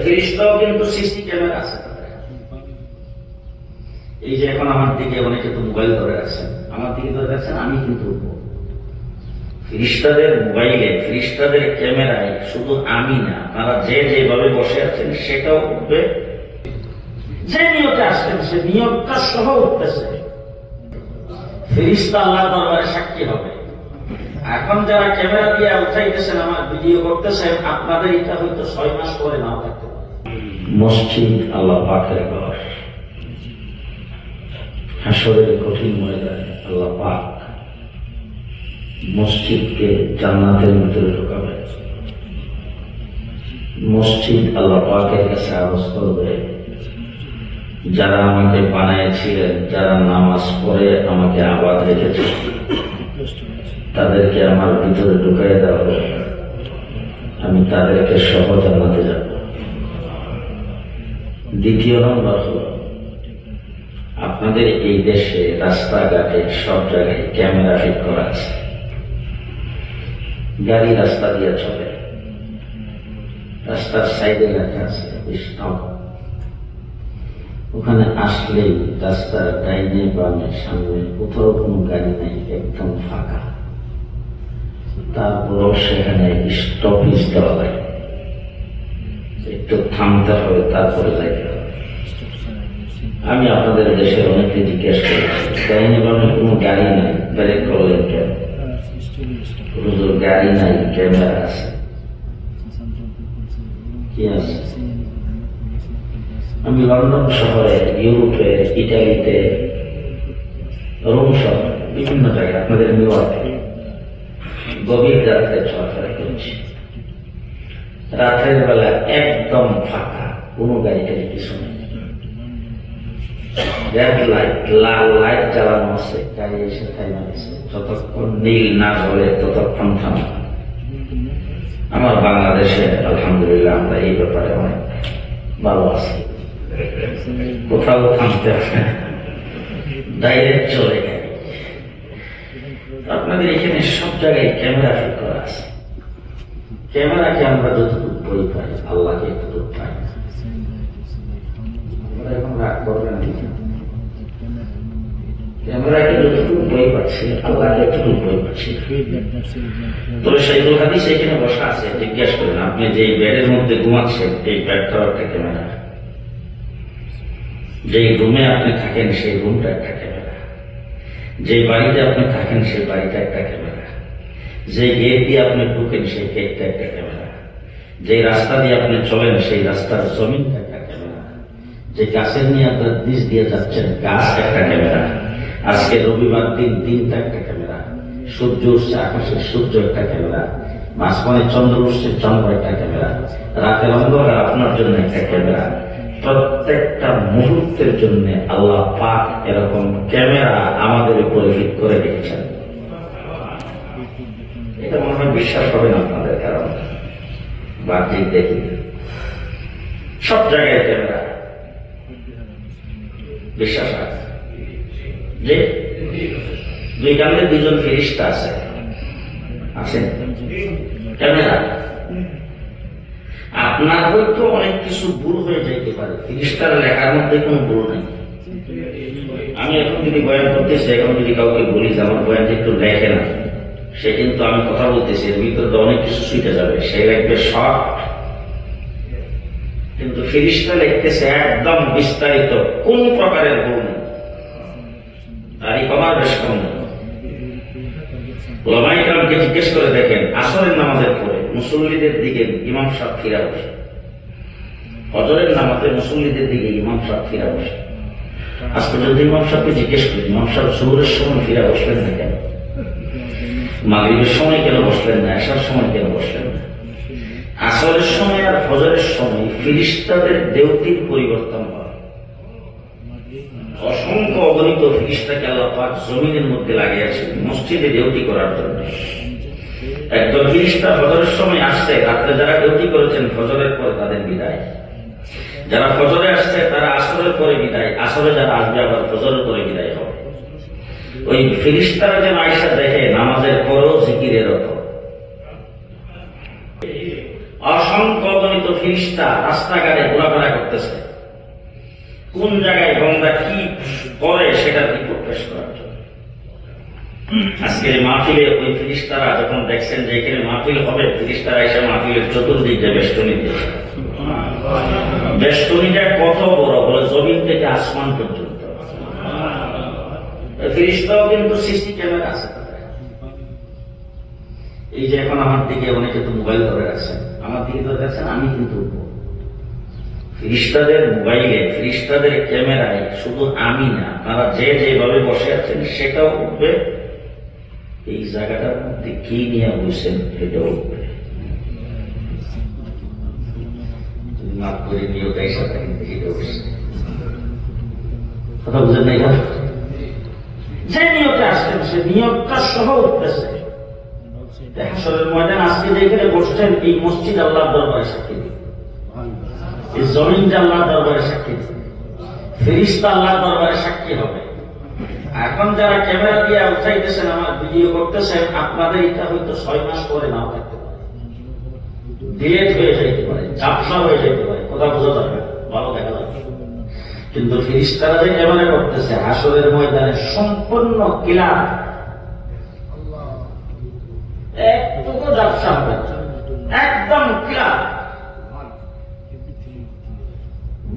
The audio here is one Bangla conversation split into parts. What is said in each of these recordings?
ফেরেশতাও কিন্তু সিসি ক্যামেরা আছে। এই যে এখন আমার দিকে অনেকে তো মোবাইল ধরে রাখছেন, আমার দিকে ধরে রাখছেন, আমি কিন্তু ফেরেশতাদের মোবাইলে, ফেরেশতাদের ক্যামেরায় শুধু আমি না, তারা যে যেভাবে বসে আছেন সেটাও উঠবে, যে নিয়তে আসছেন সে নিয়তটা সহ উঠতেছে। ফেরেশতা আল্লাহর দরবারে সাক্ষী হবে। এখন যারা ক্যামেরা দিয়ে উঠাইতেছেন, আমার ভিডিও করতেছেন, আপনাদের এটা হয়তো 6 মাস পরে নাও থাকতে পারে। মসজিদ আল্লাহ পাকের ঘর, হাসরের কঠিন ময়দানে আল্লাহ পাক মসজিদকে জান্নাতের ভিতরে ঢোকাবে। মসজিদ আল্লাহ পাকের কাছে আরজ করবে, যারা আমাকে বানিয়েছিলেন, যারা নামাজ পড়ে আমাকে আবাদ রেখেছে, তাদেরকে আমার ভিতরে ঢুকাই দেওয়া হবে, আমি তাদেরকে সহ জান্নাতে যাব। দ্বিতীয় নম্বর হল, আপনাদের এই দেশে রাস্তাঘাটে সব জায়গায় ক্যামেরা ফিট করা আছে। গাড়ি রাস্তা দিয়ে চলে, রাস্তার সাইডে লেখা আছে স্টপ। ওখানে আসলেই রাস্তার ডাইনে বামে সামনে কোথাও কোনো গাড়ি নেই, একদম ফাঁকা। তারপরও সেখানে স্টপেজ দেওয়া লাগে, একটু থামতে হবে, তারপরে যাইতে হবে। আমি আপনাদের দেশের অনেকে জিজ্ঞেস করেছি, ডাইনে বামে কোনো গাড়ি নাই, ব্রেক করলেন কেন? হুজুর গাড়ি নাই, ক্যামেরা আছে। কি আছে? আমি লন্ডন শহরে, ইউরোপে, ইটালিতে, রোম শহরে, বিভিন্ন জায়গায়, আপনাদের নিউ ইয়র্কে গভীর রাত্রে চলাফেরা করছি। রাতের বেলা একদম ফাঁকা, কোনো গাড়ি টাড়ি কিছু নেই। রেড লাইট, লাল লাইট জ্বালানো আছে, গাড়ি এসে থাইমা গেছে। যতক্ষণ নীল না জ্বলে ততক্ষণ থামা। আমার বাংলাদেশে আলহামদুলিল্লাহ আমরা এই ব্যাপারে অনেক ভালো আছি, কোথাও থামতে হবে, ডাইরেক্ট চলে গেছে। আপনাদের এখানে সব জায়গায় ক্যামেরা ফিট করা আছে। ক্যামেরাকে আমরা যতটুকু বই পাই, আল্লাহকে এতটুকু পাই। এখন রাগ করবেন, ক্যামেরাকে যতটুকু বই পাচ্ছি, আল্লাহকে এতটুকু বই পাচ্ছি। তবে সেইগুলো হাদিস এখানে বসা আছে, জিজ্ঞেস করেন, আপনি যে বেডের মধ্যে ঘুমাচ্ছেন, এই বেডটাও একটা ক্যামেরা। যে রুমে আপনি থাকেন সেই রুমটা একটা ক্যামেরা। যে বাড়িতে আপনি থাকেন সেই বাড়িটা একটা ক্যামেরা। যে গেট দিয়ে আপনি ঢুকেন সেই গেটটা একটা ক্যামেরা। যে রাস্তা দিয়ে আপনি চলেন সেই রাস্তার জমিনটা একটা ক্যামেরা। যে গাছের নিয়ে আপনার নিচ দিয়ে যাচ্ছেন, গাছ একটা ক্যামেরা। আজকে রবিবার দিন, দিনটা একটা ক্যামেরা। সূর্য উঠছে আকাশে, সূর্য একটা ক্যামেরা। মাঝখানে চন্দ্র উঠছে, চন্দ্র একটা ক্যামেরা। রাতের অন্ধকার আপনার জন্য একটা ক্যামেরা। প্রত্যেকটা মুহূর্তের জন্য আল্লাহ পাক এরকম ক্যামেরা আমাদের উপরে ফিট করে রেখেছেন। এটা মনে হয় বিশ্বাস হবে না আপনাদের, কারণ বাহ্যিক দেখি সব জায়গায় ক্যামেরা। বিশ্বাস আছে যে দুই কামে দুজন ফেরেশতা আছে, আছেন ক্যামেরা। আপনার হয়তো অনেক কিছু ভুল হয়ে যাইতে পারে, ফেরেশতার লেখার মধ্যে কোনো ভুল নেই। আমি এখন যদি বয়ান করতেছি, এখন যদি কাউকে বলি যে আমার বয়ানটা একটু লেখে না, সে কিন্তু আমি কথা বলতেছি এর ভিতরে অনেক কিছু শিখে যাবে, সে লিখবে শর্ট। কিন্তু ফেরেশতা লিখতেছে একদম বিস্তারিত, কোন প্রকারের ভুল নেই, তারই কমার বেশ কম নেই। ওলামায়ে কেরামকে জিজ্ঞেস করে দেখেন, আসরের নামাজের পরে মুসল্লিদের দিকে ইমাম সাহেব ফিরা বসে, ফজরের নামাজে মুসল্লিদের দিকে ইমাম সাহেব ফিরা বসে। আজকে যদি ইমাম সাহেবকে জিজ্ঞেস করি, ইমাম সাহেব জোহরের সময় ফিরা বসলেন না কেন? মাগরিবের সময় কেন বসলেন না? এশার সময় কেন বসলেন না? আসরের সময় আর ফজরের সময় ফেরেশতাদের ডিউটির পরিবর্তন হয়। অসংখ্য অগণিত ফেরেশতাকে আল্লাহ পাক জমিনের মধ্যে লাগিয়েছেন মসজিদে ডিউটি করার জন্য। একদল ফেরেশতা ফজরের সময় আসছে, রাত্রে যারা ডিউটি করেছেন ফজরের পরে তাদের বিদায়। যারা ফজরে আসছে তারা আসরের পরে বিদায়, আসরে যারা আসবে আবার ফজরের পরে বিদায় হবে। ওই ফেরেশতারা যেন আয়েশা দেখে নামাজের পরেও জিকিরে রত। অসংখ্য গণিত ফিরিস্তা রাস্তাঘাটে ঘোরাফেরা করতেছে, কোন জায়গায় বন্দা কি করে সেটা রিপোর্ট পেশ করার জন্য। আজকের মাহফিলে ওই ফিরিস্তারা যখন দেখছেন যে এখানে মাহফিল হবে, ফিরিস্তারা এসে মাহফিলের চতুর্দিকে বেষ্টনী দিয়েছে। বেষ্টনীটা কত বড়, বলে জমিন থেকে আসমান পর্যন্ত। ফিরিস্তাও কিন্তু সিসি ক্যামেরা আছে। এই যে এখন আমার দিকে অনেকে তো মোবাইল ধরে রাখছেন, আমার দিকে ধরে রাখছেন, আমি কিন্তু ফিরিস্তাদের মোবাইলে, ফিরিস্তাদের ক্যামেরায় শুধু আমি না, আপনারা যে যেভাবে বসে আছেন সেটাও উঠবে, এই জায়গাটার মধ্যে কি নিয়ে বসছেন এটাও উঠবে। মাফ করে নিয়ত সাথে এটা উঠছে, কথা বুঝেন নাই? যে নিয়তে আসছেন সে নিয়তটা সহ উঠতেছে। হাসরের ময়দান আজকে যেখানে বসছেন, এই মসজিদ আল্লাহর দরবারে সাক্ষী দিবে, এই জমিনটা আল্লাহর দরবারে সাক্ষী দিবে, ফেরেশতা আল্লাহর দরবারে সাক্ষী হবে। এখন যারা ক্যামেরা দিয়ে উঠাইতেছেন, আমার ভিডিও করতেছেন, আপনাদের এটা হয়তো 6 মাস পরে নাও থাকতে পারে, ডিলেট হয়ে যাইতে পারে, ঝাপসা হয়ে যাইতে পারে, কথা বোঝা যাবে, ভালো দেখা যাবে। কিন্তু ফেরেশতারা যে ক্যামেরা করতেছে, হাসরের ময়দানে সম্পূর্ণ ক্লিয়ার, একটুকু ঝাপসা হবে, একদম ক্লিয়ার।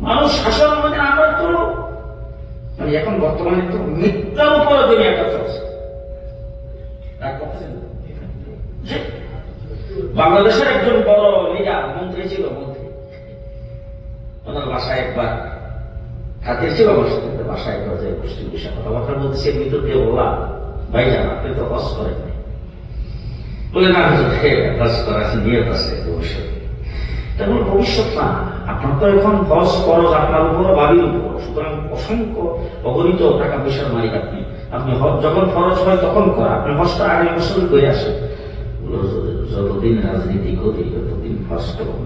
মানুষ হাসরের ময়দানে, আমরা তো মানে এখন বর্তমানে তো মিথ্যার উপরে দুনিয়াটা চলছে। বাংলাদেশের একজন বড় লিডার, মন্ত্রী ছিল, মন্ত্রী, ওনার বাসায় একবার খাতির ছিল, বাসায় একবার যে মুসলিম বিষয়ে কথাবার্তা বলতেছি, এমনি তো দিয়ে বললাম, ভাইজান আপনি তো হজ করেন, বলে না হজ করা আছে, নিয়ত আছে ভবিষ্যৎ। তেমন ভবিষ্যৎ না, আপনার তো এখন হজ খরচ আপনার উপর, বাড়ির উপর, সুতরাং অসংখ্য অগণিত টাকা পয়সার মালিক আপনি। আপনি যখন খরচ হয় তখন করা, আপনি হজটা আগে বছর করে আসেন। যতদিন রাজনীতি করি ততদিন হজ করব।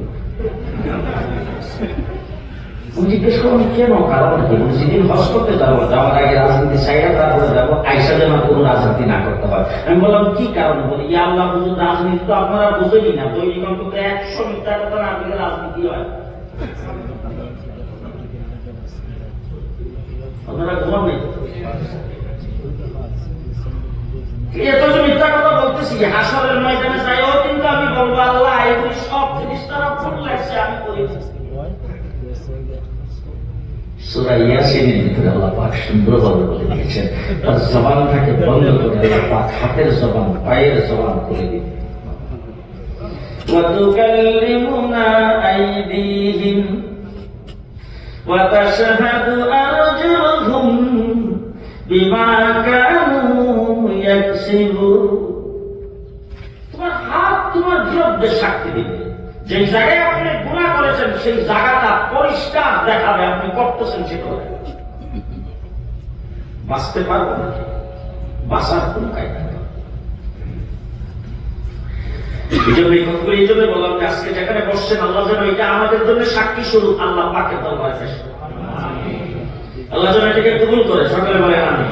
জিজ্ঞেস করুন কেন, কারণ কি? যেদিন হজ করতে যাবো, যাওয়ার আগে রাজনীতি চাইরা তারপরে যাবো, আইসা যেন কোনো রাজনীতি না করতে হয়। আমি বললাম কি কারণ? বলি ইয়া আল্লাহ বুঝুন, রাজনীতি তো আপনারা বুঝেনি না, দৈনিক অন্তত 100 মিথ্যা কথা না বলে রাজনীতি হয়। আপনারা ঘুমান নেই, এত যে মিথ্যা কথা বলতেছি, হাসরের ময়দানে যাইও কিন্তু আমি বলবো আল্লাহ এগুলি সব জিনিস তারা ভুল লাগছে, আমি করেছি। সূরা ইয়াসিনের ভিতরে আল্লাহ পাক সুন্দরভাবে বলে দিয়েছেন, তার জবানটাকে বন্ধ করে আল্লাহ পাক হাতের জবান, পায়ের জবান করে দিবেন। وتكلمنا أيديهم وتشهد أرجلهم بما كانوا يكسبون। তোমার হাত তোমার বিরুদ্ধে সাক্ষী দিবে, যে জায়গায় আপনি গুনাহ করেছেন সেই জায়গাটা পরিষ্কার দেখাবে আপনি করতেছেন সেটা। বাঁচতে পারবো না, বাঁচার কোন কায়দা নেই। এই জন্য বললাম যে আজকে যেখানে বসছেন, আল্লাহ যেন এটা আমাদের জন্য সাক্ষী স্বরূপ আল্লাহ পাকের দরবারে পেশ করে, আল্লাহ যেন এটাকে কবুল করে, সকলে বলে আমিন।